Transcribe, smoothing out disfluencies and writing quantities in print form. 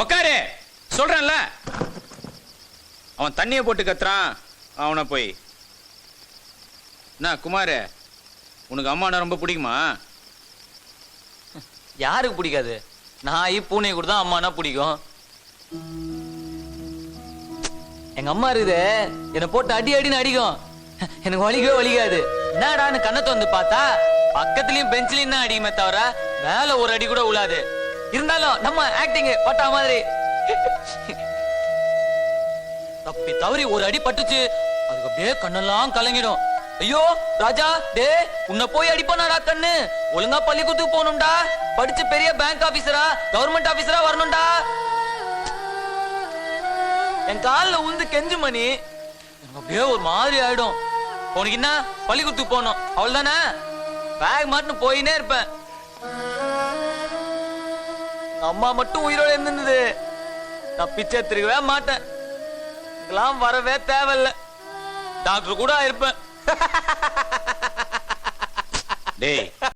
உக்காரு சொல்றேன்ல. அவன் தண்ணியை போட்டு கத்துறான். அவனை போய் என்ன குமார், உனக்கு அம்மானா ரொம்ப பிடிக்குமா? யாருக்கு பிடிக்காது? நாய் பூனை கூட தான் அம்மானா பிடிக்கும். எங்க அம்மா இருக்குது, என்னை போட்டு அடி அடின்னு அடிக்கும். எனக்கு வலிக்கவே வலிக்காது. என்னடான்னு கண்ணத்தை வந்து பார்த்தா பக்கத்துலயும் பெஞ்சிலையும் தான் அடிக்குமே தவிர மேல ஒரு அடி கூட உழாது. இருந்தாலும் நம்ம ஆக்டிங் பட்டா மாதிரி தப்பி தவறி ஒரு அடி பட்டுச்சு, அதுக்கு அப்படியே கண்ணெல்லாம் கலங்கிடும். ஐயோ ராஜா, டே உன்னை போய் அடிப்பானாடா கண்ணு, ஒழுங்கா பள்ளிக்கூடத்துக்கு போகணும்டா, படிச்சு பெரிய பேங்க் ஆபீசரா கவர்மெண்ட் ஆபீசரா வரணும்டா. என் காலில் உழுந்து கெஞ்சு மணி, எனக்கு அப்படியே ஒரு மாதிரி ஆயிடும். உனக்கு என்ன பள்ளிக்கூடத்துக்கு போகணும் அவள் தானே, பேக் மாட்டுன்னு போயினே இருப்பேன். அம்மா மட்டும் உயிரோட இருந்தது, நான் பிச்சை எடுத்துருக்கவே மாட்டேன். இதெல்லாம் வரவே தேவையில்லை, டாக்டர் கூட இருப்பேன். டேய்